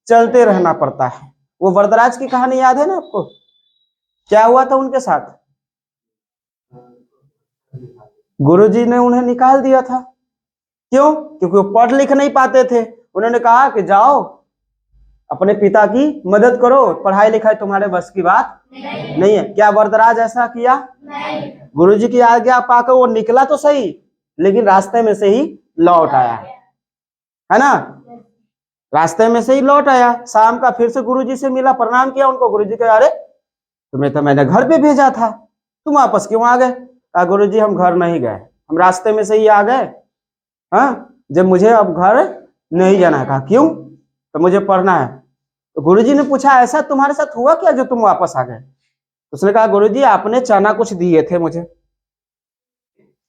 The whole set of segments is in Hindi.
चलते रहना पड़ता है। वो वरदराज की कहानी याद है ना आपको, क्या हुआ था उनके साथ? गुरुजी ने उन्हें निकाल दिया था। क्यों? क्योंकि वो पढ़ लिख नहीं पाते थे। उन्होंने कहा कि जाओ अपने पिता की मदद करो, पढ़ाई लिखाई तुम्हारे बस की बात नहीं है। क्या वरदराज ऐसा किया? नहीं। गुरुजी की आज्ञा पाकर वो निकला तो सही, लेकिन रास्ते में से ही लौट आया, है ना? रास्ते में से ही लौट आया। शाम का फिर से गुरुजी से मिला, प्रणाम किया उनको। गुरुजी कहे अरे तुम्हें तो मैंने घर पे भेजा था, तुम वापस क्यों आ गए? कहा गुरुजी हम घर नहीं गए, हम रास्ते में से ही आ गए। हाँ, जब मुझे अब घर नहीं जाना है। कहा क्यों? तो मुझे पढ़ना है। तो गुरुजी ने पूछा ऐसा तुम्हारे साथ हुआ क्या जो तुम वापस आ गए? उसने कहा गुरुजी आपने चना कुछ दिए थे मुझे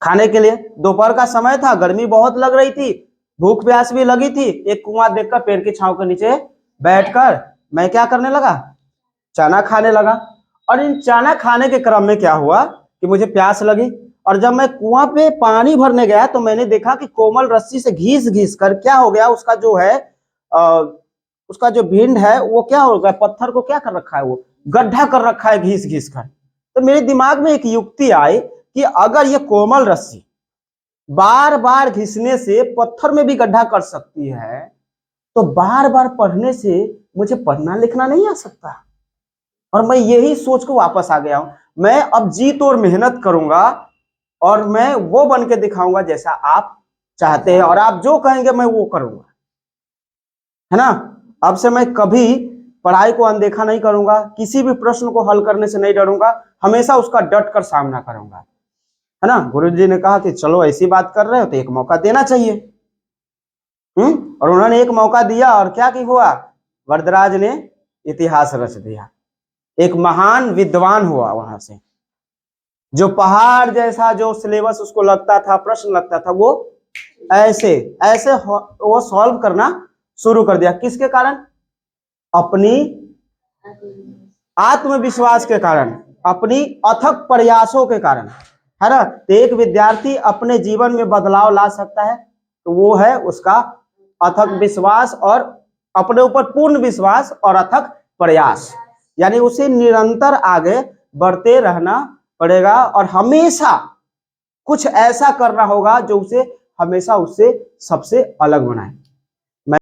खाने के लिए, दोपहर का समय था, गर्मी बहुत लग रही थी, भूख प्यास भी लगी थी। एक कुआं देखकर पेड़ की छांव के नीचे बैठकर मैं क्या करने लगा? चना खाने लगा। और इन चना खाने के क्रम में क्या हुआ कि मुझे प्यास लगी, और जब मैं कुआं पे पानी भरने गया तो मैंने देखा कि कोमल रस्सी से घीस घीस कर क्या हो गया, उसका जो है उसका जो भिंड है वो क्या हो गया, पत्थर को क्या कर रखा है, वो गड्ढा कर रखा है घीस घीस कर। तो मेरे दिमाग में एक युक्ति आई कि अगर ये कोमल रस्सी बार बार घिसने से पत्थर में भी गड्ढा कर सकती है, तो बार बार पढ़ने से मुझे पढ़ना लिखना नहीं आ सकता। और मैं यही सोच को वापस आ गया हूं। मैं अब जी तोड़ मेहनत करूंगा और मैं वो बन के दिखाऊंगा जैसा आप चाहते हैं, और आप जो कहेंगे मैं वो करूंगा, है ना? अब से मैं कभी पढ़ाई को अनदेखा नहीं करूंगा, किसी भी प्रश्न को हल करने से नहीं डरूंगा, हमेशा उसका डट कर सामना करूंगा, है ना? गुरुजी ने कहा कि चलो ऐसी बात कर रहे हो तो एक मौका देना चाहिए। और उन्होंने एक मौका दिया, और क्या की हुआ, वरदराज ने इतिहास रच दिया, एक महान विद्वान हुआ वहां से। जो पहाड़ जैसा जो सिलेबस उसको लगता था, प्रश्न लगता था, वो ऐसे ऐसे वो सॉल्व करना शुरू कर दिया। किसके कारण? अपनी आत्मविश्वास के कारण, अपनी अथक प्रयासों के कारण, है ना? तो एक विद्यार्थी अपने जीवन में बदलाव ला सकता है तो वो है उसका अथक विश्वास, और अपने ऊपर पूर्ण विश्वास और अथक प्रयास। यानी उसे निरंतर आगे बढ़ते रहना पड़ेगा, और हमेशा कुछ ऐसा करना होगा जो उसे हमेशा उससे सबसे अलग बनाए।